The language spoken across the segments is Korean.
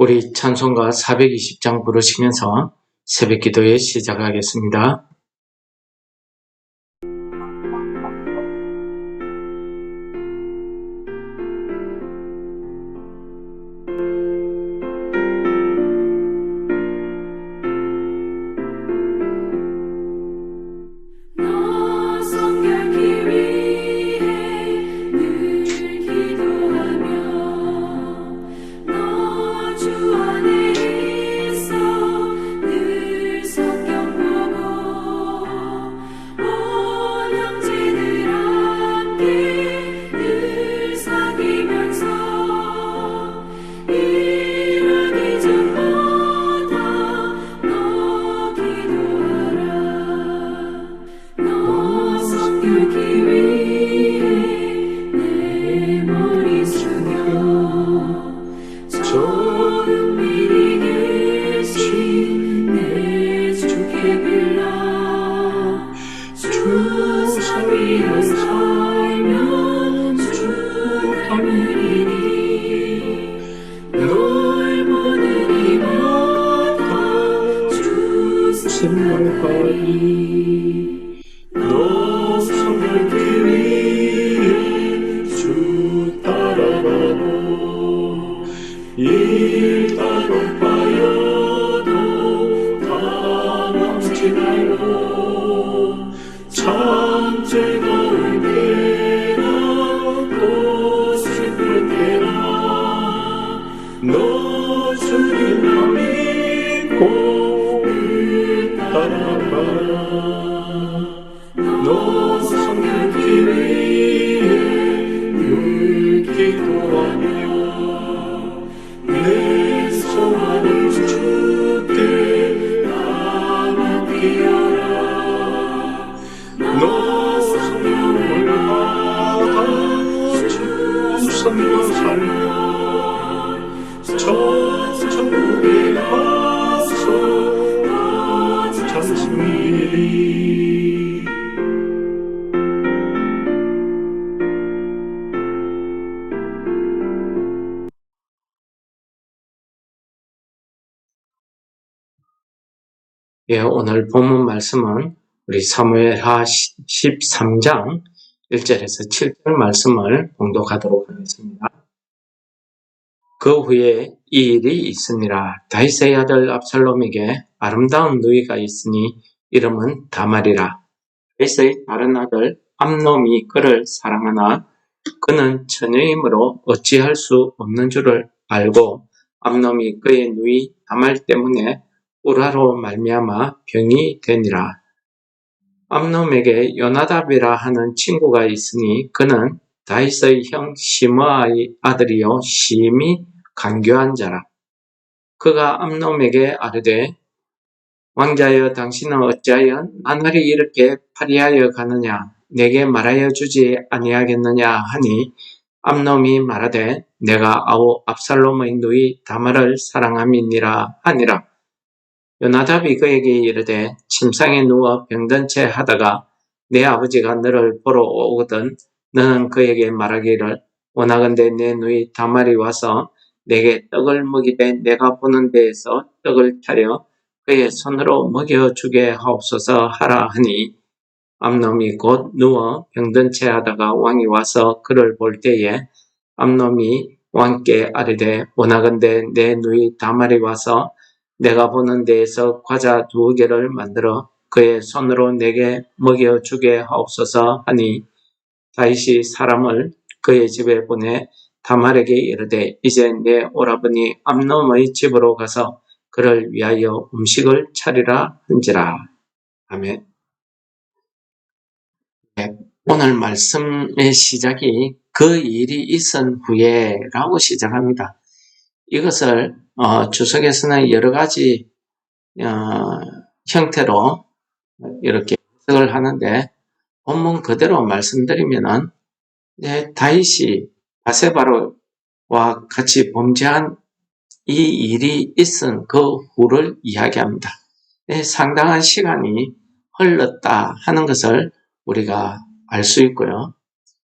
우리 찬송가 420장 부르시면서 새벽기도에 시작하겠습니다. 너 섬기기 위해 주 따라가고 일 따로 빠여도 가망치 말고 참 즐거울 때나 또 슬플 때나 너 주님만 믿고 일 따라가라. 너 섬기기 위해 늘 기도하며 내 소원을 주께 다 맡기어라. 너 성령을 받아 주 섬겨 살며 저 천국에 가서 찬송이 오늘 본문 말씀은 우리 사무엘하 13장 1절에서 7절 말씀을 봉독하도록 하겠습니다. 그 후에 이 일이 있으니라. 다윗의 아들 압살롬에게 아름다운 누이가 있으니 이름은 다말이라. 다윗의 다른 아들 암놈이 그를 사랑하나 그는 처녀이므로 어찌할 수 없는 줄을 알고 암놈이 그의 누이 다말 때문에 우라로 말미암아 병이 되니라. 암놈에게 요나답이라 하는 친구가 있으니 그는 다윗의 형 시므아의 아들이요 심히 간교한 자라. 그가 암놈에게 아뢰되 왕자여 당신은 어찌하여 나날이 이렇게 파리하여 가느냐 내게 말하여 주지 아니하겠느냐 하니 암놈이 말하되 내가 아우 압살롬의 누이 다말을 사랑함이니라 하니라. 요나답이 그에게 이르되 침상에 누워 병든 채 하다가 내 아버지가 너를 보러 오거든 너는 그에게 말하기를 원하건대 내 누이 다말이 와서 내게 떡을 먹이되 내가 보는 데에서 떡을 차려 그의 손으로 먹여주게 하옵소서 하라 하니 암놈이 곧 누워 병든 채 하다가 왕이 와서 그를 볼 때에 암놈이 왕께 아뢰되 원하건대 내 누이 다말이 와서 내가 보는 데에서 과자 2개를 만들어 그의 손으로 내게 먹여주게 하옵소서 하니 다윗이 사람을 그의 집에 보내 다말에게 이르되 이제 내 오라버니 암놈의 집으로 가서 그를 위하여 음식을 차리라 한지라. 아멘. 오늘 말씀의 시작이 그 일이 있은 후에 라고 시작합니다. 이것을 주석에서는 여러 가지 형태로 이렇게 해석을 하는데 본문 그대로 말씀드리면은 다윗이 바세바와 같이 범죄한 이 일이 있은 그 후를 이야기합니다. 상당한 시간이 흘렀다 하는 것을 우리가 알 수 있고요.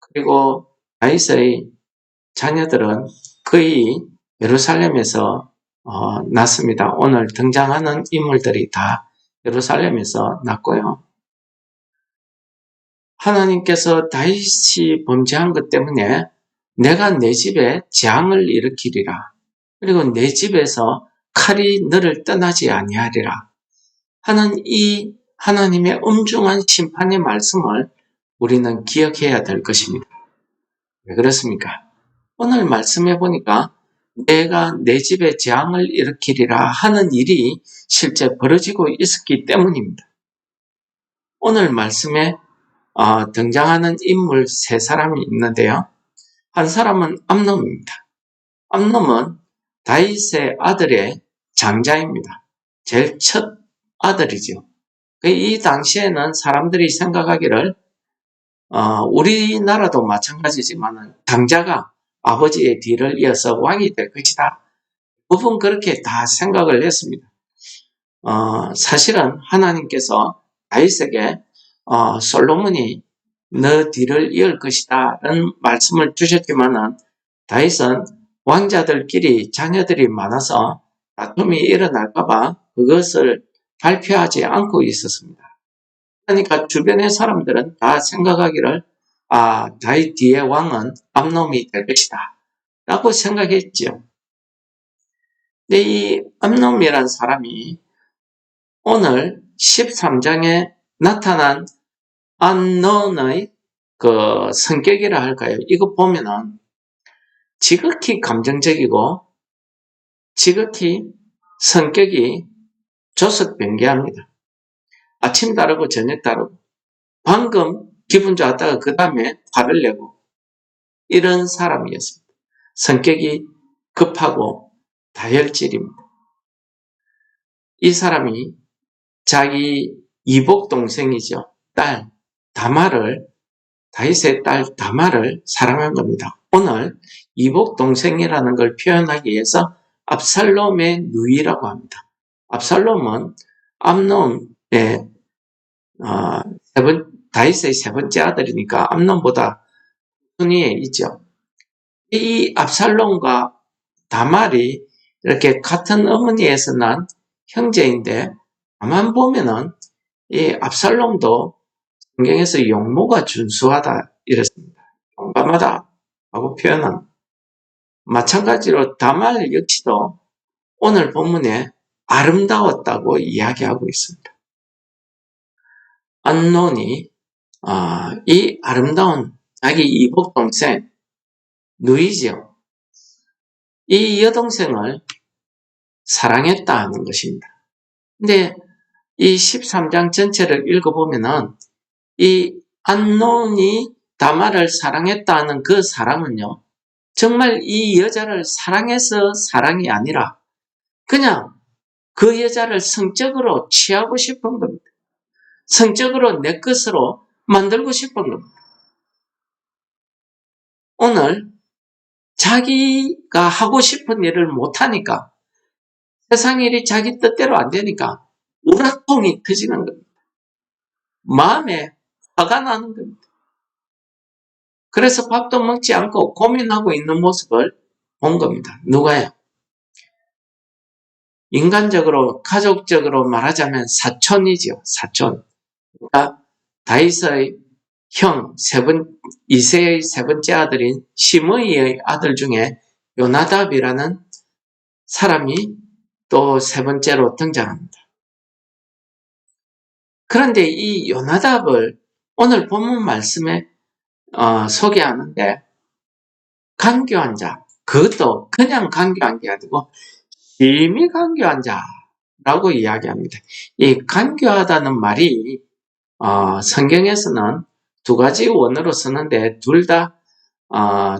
그리고 다윗의 자녀들은 거의 예루살렘에서 났습니다. 오늘 등장하는 인물들이 다 예루살렘에서 났고요. 하나님께서 다윗이 범죄한 것 때문에 내가 내 집에 재앙을 일으키리라. 그리고 내 집에서 칼이 너를 떠나지 아니하리라 하는 이 하나님의 엄중한 심판의 말씀을 우리는 기억해야 될 것입니다. 왜 그렇습니까? 오늘 말씀해 보니까 내가 내 집에 재앙을 일으키리라 하는 일이 실제 벌어지고 있었기 때문입니다. 오늘 말씀에 등장하는 인물 세 사람이 있는데요. 한 사람은 암논입니다. 암논은 다윗의 아들의 장자입니다. 제일 첫 아들이죠. 이 당시에는 사람들이 생각하기를 우리나라도 마찬가지지만 장자가 아버지의 뒤를 이어서 왕이 될 것이다. 대부분 그렇게 다 생각을 했습니다. 사실은 하나님께서 다윗에게 솔로몬이 너 뒤를 이을 것이다 라는 말씀을 주셨지만은 다윗은 왕자들끼리 자녀들이 많아서 다툼이 일어날까봐 그것을 발표하지 않고 있었습니다. 그러니까 주변의 사람들은 다 생각하기를 다윗 뒤의 왕은 암논이 될 것이다 라고 생각했죠. 근데 이 암논이라는 사람이 오늘 13장에 나타난 암논의 그 성격이라 할까요? 이거 보면은 지극히 감정적이고 지극히 성격이 조석변개합니다. 아침 다르고 저녁 다르고 방금 기분 좋았다가 그 다음에 화를 내고 이런 사람이었습니다. 성격이 급하고 다혈질입니다. 이 사람이 자기 이복 동생이죠. 딸 다윗의 딸 다말을 사랑한 겁니다. 오늘 이복 동생이라는 걸 표현하기 위해서 압살롬의 누이라고 합니다. 압살롬은 암논의 다윗의 세 번째 아들이니까 암논보다 순위에 있죠. 이 압살롬과 다말이 이렇게 같은 어머니에서 난 형제인데 가만 보면은 이 압살롬도 성경에서 용모가 준수하다 이랬습니다. 용감하다 라고 표현합니다. 마찬가지로 다말 역시도 오늘 본문에 아름다웠다고 이야기하고 있습니다. 암논이 이 아름다운 자기 이복 동생 누이죠. 이 여동생을 사랑했다 하는 것입니다. 근데 이 13장 전체를 읽어보면은 이 암논이 다말을 사랑했다는 그 사랑은요, 정말 이 여자를 사랑해서 사랑이 아니라 그냥 그 여자를 성적으로 취하고 싶은 겁니다. 성적으로 내 것으로 만들고 싶은 겁니다. 오늘 자기가 하고 싶은 일을 못하니까 세상 일이 자기 뜻대로 안 되니까 우라통이 터지는 겁니다. 마음에 화가 나는 겁니다. 그래서 밥도 먹지 않고 고민하고 있는 모습을 본 겁니다. 누가요? 인간적으로 가족적으로 말하자면 사촌이죠. 사촌. 그러니까 다윗의 형 이새의 세 번째 아들인 시므이의 아들 중에 요나답이라는 사람이 또 세 번째로 등장합니다. 그런데 이 요나답을 오늘 본문 말씀에 소개하는데 간교한 자, 그것도 그냥 간교한 게 아니고 심히 간교한 자라고 이야기합니다. 이 간교하다는 말이 성경에서는 두 가지 원어로 쓰는데 둘 다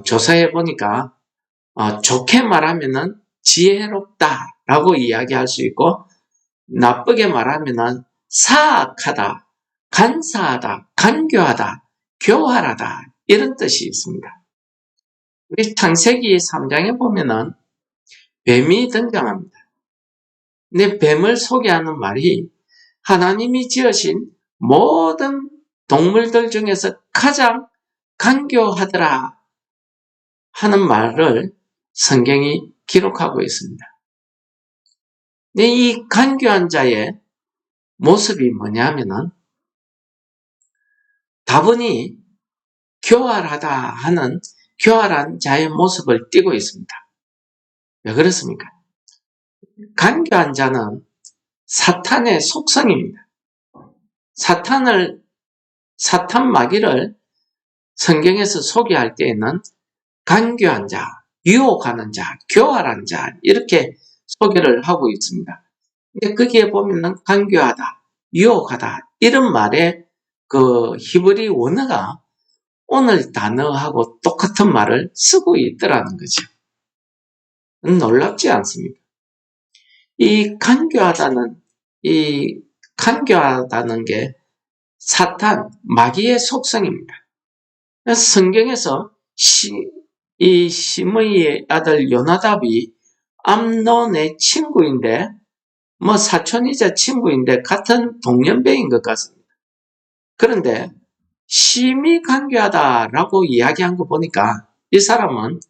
조사해 보니까 좋게 말하면은 지혜롭다라고 이야기할 수 있고 나쁘게 말하면은 사악하다, 간사하다, 간교하다, 교활하다 이런 뜻이 있습니다. 우리 창세기 3장에 보면은 뱀이 등장합니다. 근데 뱀을 소개하는 말이 하나님이 지으신 모든 동물들 중에서 가장 간교하더라 하는 말을 성경이 기록하고 있습니다. 근데 이 간교한 자의 모습이 뭐냐면은 다분히 교활하다 하는 교활한 자의 모습을 띠고 있습니다. 왜 그렇습니까? 간교한 자는 사탄의 속성입니다. 사탄 마귀를 성경에서 소개할 때에는 간교한 자, 유혹하는 자, 교활한 자 이렇게 소개를 하고 있습니다. 근데 거기에 보면은 간교하다, 유혹하다 이런 말에 그 히브리 원어가 오늘 단어하고 똑같은 말을 쓰고 있더라는 거죠. 놀랍지 않습니까? 이 간교하다는 게 사탄, 마귀의 속성입니다. 성경에서 이 시므이의 아들 요나답이 암논의 친구인데, 뭐 사촌이자 친구인데 같은 동년배인 것 같습니다. 그런데 심히 간교하다라고 이야기한 거 보니까 이 사람은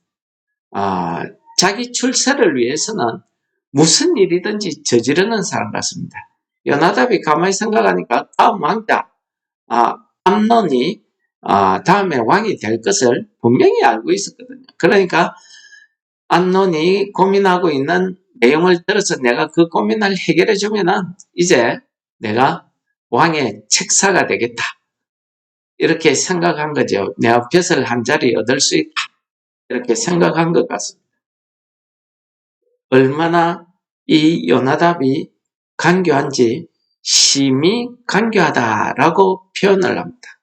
자기 출세를 위해서는 무슨 일이든지 저지르는 사람 같습니다. 요나답이 가만히 생각하니까 다음 왕자 암논이 다음에 왕이 될 것을 분명히 알고 있었거든요. 그러니까 암논이 고민하고 있는 내용을 들어서 내가 그 고민을 해결해 주면은 이제 내가 왕의 책사가 되겠다. 이렇게 생각한 거죠. 내가 벼슬 한 자리 얻을 수 있다. 이렇게 생각한 것 같습니다. 얼마나 이 요나답이 간교한지 심히 간교하다라고 표현을 합니다.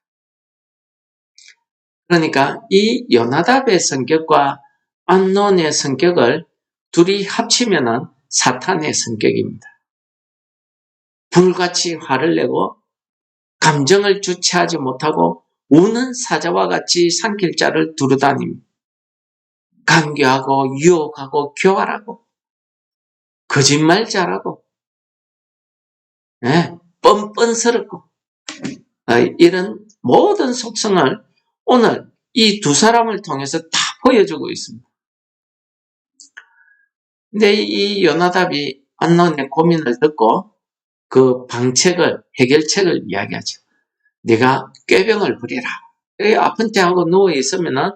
그러니까 이 요나답의 성격과 암논의 성격을 둘이 합치면은 사탄의 성격입니다. 불같이 화를 내고 감정을 주체하지 못하고 우는 사자와 같이 산길자를 두루다닙니다. 간교하고 유혹하고 교활하고 거짓말 잘하고 뻔뻔스럽고 이런 모든 속성을 오늘 이 두 사람을 통해서 다 보여주고 있습니다. 근데 이 요나답이 암논의 고민을 듣고 그 해결책을 이야기하죠. 네가 꾀병을 부리라. 아픈 체하고 누워 있으면은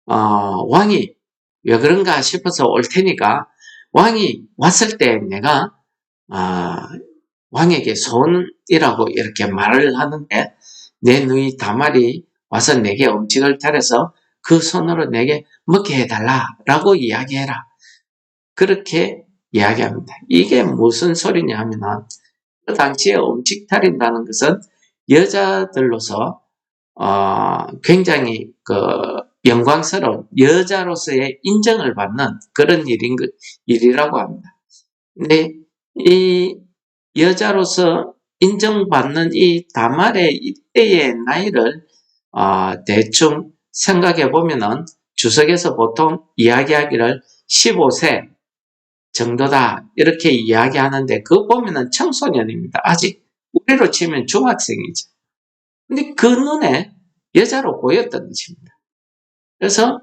왕이 왜 그런가 싶어서 올 테니까 왕이 왔을 때 내가 왕에게 소원이라고 이렇게 말을 하는데 내 누이 다말이 와서 내게 음식을 차려서 그 손으로 내게 먹게 해달라라고 이야기해라. 그렇게 이야기합니다. 이게 무슨 소리냐 하면 그 당시에 음식 차린다는 것은 여자들로서 굉장히 영광스러운 여자로서의 인정을 받는 그런 일이라고 합니다. 근데 이 여자로서 인정받는 이 다말의 이때의 나이를 대충 생각해 보면은 주석에서 보통 이야기하기를 15세 정도다 이렇게 이야기하는데 그거 보면은 청소년입니다. 아직 우리로 치면 중학생이죠. 근데 그 눈에 여자로 보였던 것입니다. 그래서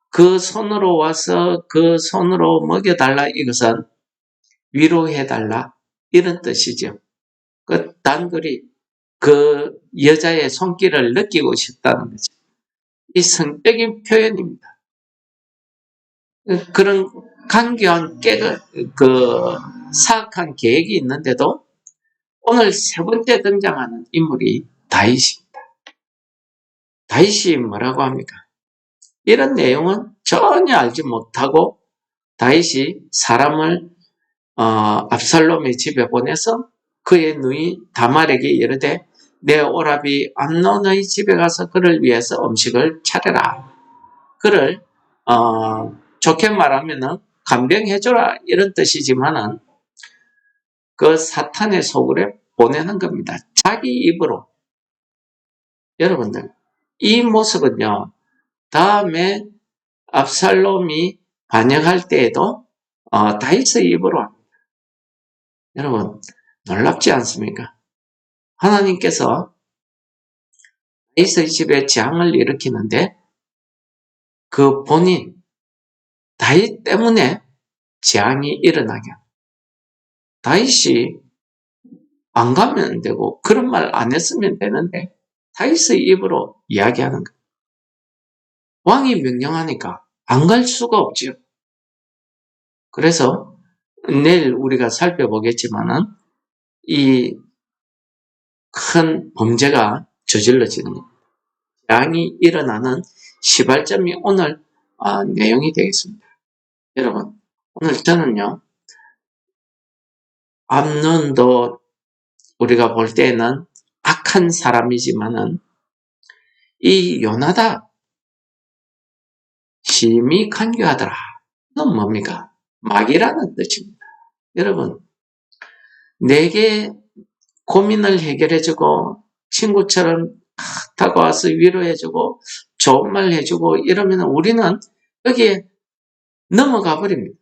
그 손으로 와서 그 손으로 먹여달라 이것은 위로해달라 이런 뜻이죠. 그 단둘이 그 여자의 손길을 느끼고 싶다는 거죠. 이 성적인 표현입니다. 그런 간교한 사악한 계획이 있는데도 오늘 세 번째 등장하는 인물이 다윗입니다. 다윗이 뭐라고 합니까? 이런 내용은 전혀 알지 못하고 다윗이 사람을 압살롬의 집에 보내서 그의 누이 다말에게 이르되 내 오라비 암논의 집에 가서 그를 위해서 음식을 차려라. 그를 좋게 말하면은 간병해줘라 이런 뜻이지만은 그 사탄의 속으로 보내는 겁니다. 자기 입으로. 여러분들 이 모습은요 다음에 압살롬이 반역할 때에도 다윗의 입으로 합니다. 여러분 놀랍지 않습니까? 하나님께서 다윗의 집에 재앙을 일으키는데 그 본인 다윗 때문에 재앙이 일어나게 합니다. 다윗이 안 가면 되고 그런 말 안 했으면 되는데 다윗의 입으로 이야기하는 거예요. 왕이 명령하니까 안 갈 수가 없지요. 그래서 내일 우리가 살펴보겠지만은 이 큰 범죄가 저질러지는 겁니다. 재앙이 일어나는 시발점이 오늘 내용이 되겠습니다. 여러분, 오늘 저는요, 암논도 우리가 볼 때는 악한 사람이지만은 이 요나답 심히 간교하더라. 이건 뭡니까? 마귀라는 뜻입니다. 여러분, 내게 고민을 해결해주고 친구처럼 다가와서 위로해주고 좋은 말 해주고 이러면 우리는 여기에 넘어가 버립니다.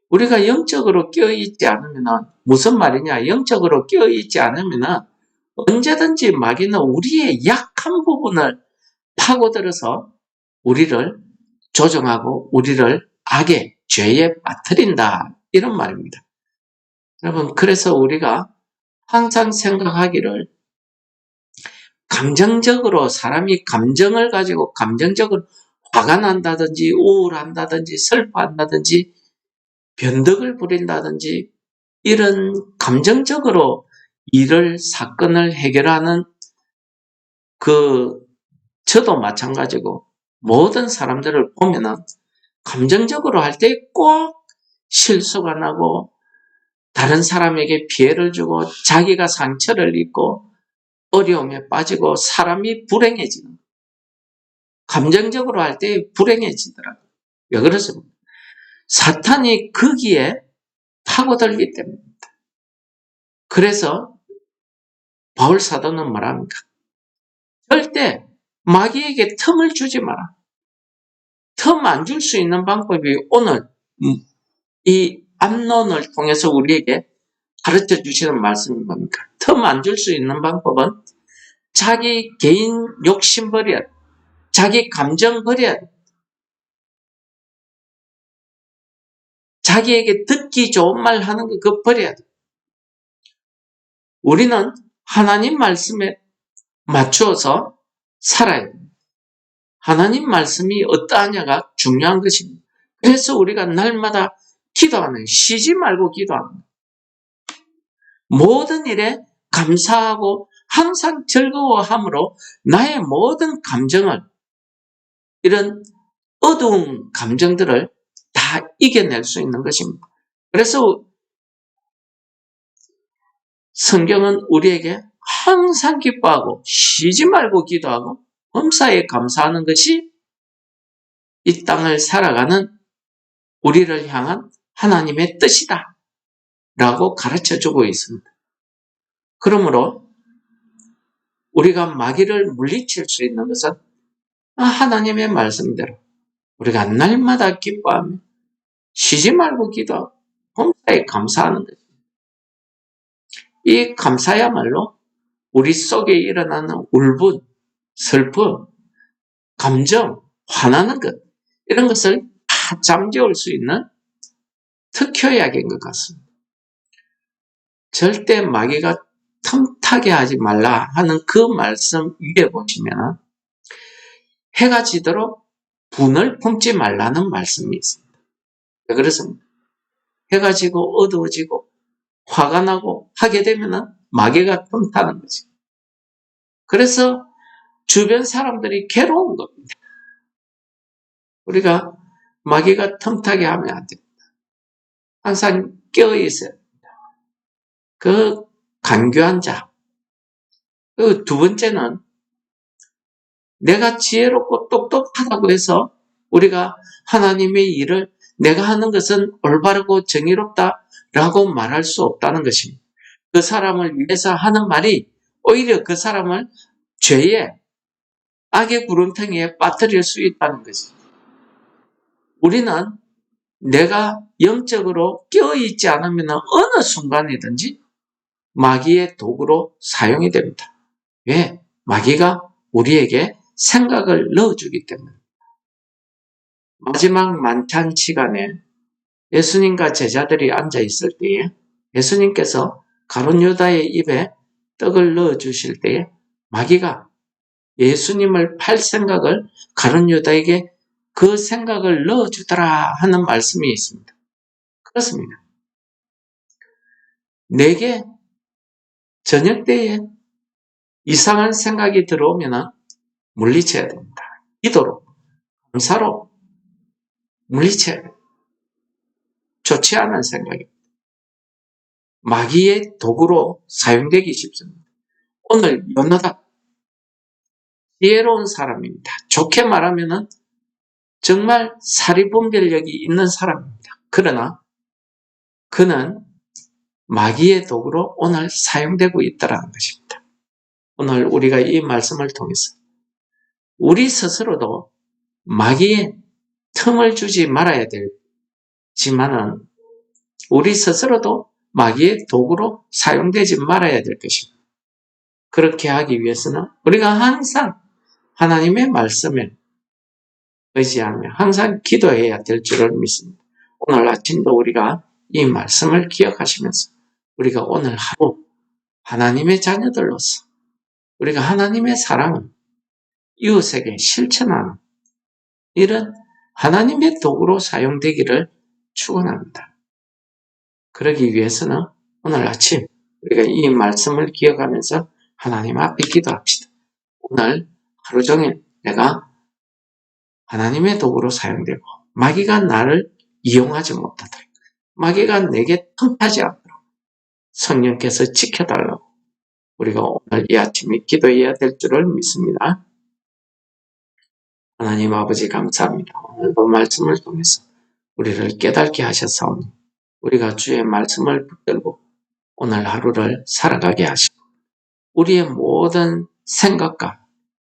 우리가 영적으로 깨어있지 않으면 무슨 말이냐? 영적으로 깨어있지 않으면 언제든지 마귀는 우리의 약한 부분을 파고들어서 우리를 조종하고 우리를 악의 죄에 빠뜨린다. 이런 말입니다. 여러분, 그래서 우리가 항상 생각하기를 감정적으로 사람이 감정을 가지고 감정적으로 화가 난다든지 우울한다든지 슬퍼한다든지 변덕을 부린다든지 이런 감정적으로 사건을 해결하는 저도 마찬가지고 모든 사람들을 보면은 감정적으로 할 때 꼭 실수가 나고 다른 사람에게 피해를 주고 자기가 상처를 입고 어려움에 빠지고 사람이 불행해지는 거예요. 감정적으로 할 때 불행해지더라고요. 왜 그렇습니까? 사탄이 거기에 파고들기 때문입니다. 그래서 바울 사도는 말합니까? 절대 마귀에게 틈을 주지 마라. 틈 안 줄 수 있는 방법이 오늘 이 암논을 통해서 우리에게 가르쳐 주시는 말씀이 뭡니까? 틈 안 줄 수 있는 방법은 자기 개인 욕심 버려야 돼. 자기 감정 버려야 돼. 자기에게 듣기 좋은 말 하는 거 그거 버려야 돼. 우리는 하나님 말씀에 맞추어서 살아야 돼. 하나님 말씀이 어떠하냐가 중요한 것입니다. 그래서 우리가 날마다 기도하는, 쉬지 말고 기도하는, 모든 일에 감사하고 항상 즐거워함으로 나의 모든 감정을, 이런 어두운 감정들을 다 이겨낼 수 있는 것입니다. 그래서 성경은 우리에게 항상 기뻐하고 쉬지 말고 기도하고 범사에 감사하는 것이 이 땅을 살아가는 우리를 향한 하나님의 뜻이다 라고 가르쳐주고 있습니다. 그러므로 우리가 마귀를 물리칠 수 있는 것은 하나님의 말씀대로 우리가 날마다 기뻐하며 쉬지 말고 기도하고 범사에 감사하는 것입니다. 이 감사야말로 우리 속에 일어나는 울분, 슬픔, 감정, 화나는 것, 이런 것을 다 잠재울 수 있는 특효약인 것 같습니다. 절대 마귀가 틈타게 하지 말라 하는 그 말씀 위에 보시면 해가 지도록 분을 품지 말라는 말씀이 있습니다. 왜 그렇습니까? 해가 지고 어두워지고 화가 나고 하게 되면 마귀가 틈타는 거죠. 그래서 주변 사람들이 괴로운 겁니다. 우리가 마귀가 틈타게 하면 안 됩니다. 항상 깨어있어야 됩니다. 그 간교한 자. 그 두 번째는 내가 지혜롭고 똑똑하다고 해서 우리가 하나님의 일을 내가 하는 것은 올바르고 정의롭다라고 말할 수 없다는 것입니다. 그 사람을 위해서 하는 말이 오히려 그 사람을 죄의 악의 구렁텅이에 빠뜨릴 수 있다는 것입니다. 우리는 내가 영적으로 깨어있지 않으면 어느 순간이든지 마귀의 도구로 사용이 됩니다. 왜? 마귀가 우리에게 생각을 넣어주기 때문에. 마지막 만찬 시간에 예수님과 제자들이 앉아 있을 때에 예수님께서 가룟 유다의 입에 떡을 넣어 주실 때에 마귀가 예수님을 팔 생각을 가룟 유다에게 그 생각을 넣어 주더라 하는 말씀이 있습니다. 그렇습니다. 내게 저녁 때에 이상한 생각이 들어오면 물리쳐야 됩니다. 기도로, 감사로 물리쳐야 됩니다. 좋지 않은 생각입니다. 마귀의 도구로 사용되기 쉽습니다. 오늘 요나답 지혜로운 사람입니다. 좋게 말하면 정말 사리분별력이 있는 사람입니다. 그러나 그는 마귀의 도구로 오늘 사용되고 있다는 것입니다. 오늘 우리가 이 말씀을 통해서 우리 스스로도 마귀의 틈을 주지 말아야 되지만은 우리 스스로도 마귀의 도구로 사용되지 말아야 될 것입니다. 그렇게 하기 위해서는 우리가 항상 하나님의 말씀에 의지하며 항상 기도해야 될 줄을 믿습니다. 오늘 아침도 우리가 이 말씀을 기억하시면서 우리가 오늘 하루 하나님의 자녀들로서 우리가 하나님의 사랑을 이웃에게 실천하는 이런 하나님의 도구로 사용되기를 축원합니다. 그러기 위해서는 오늘 아침 우리가 이 말씀을 기억하면서 하나님 앞에 기도합시다. 오늘 하루 종일 내가 하나님의 도구로 사용되고 마귀가 나를 이용하지 못하도록 마귀가 내게 틈타지 않도록 성령께서 지켜달라고 우리가 오늘 이 아침에 기도해야 될 줄을 믿습니다. 하나님 아버지 감사합니다. 오늘도 말씀을 통해서 우리를 깨닫게 하셨사오니 우리가 주의 말씀을 붙들고 오늘 하루를 살아가게 하시고 우리의 모든 생각과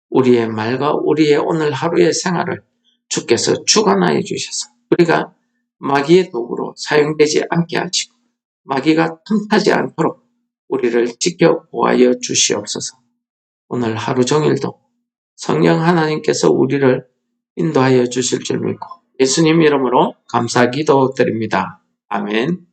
우리의 말과 우리의 오늘 하루의 생활을 주께서 주관하여 주셔서 우리가 마귀의 도구로 사용되지 않게 하시고 마귀가 틈타지 않도록 우리를 지켜 보호하여 주시옵소서. 오늘 하루 종일도 성령 하나님께서 우리를 인도하여 주실 줄 믿고 예수님 이름으로 감사 기도드립니다. 아멘.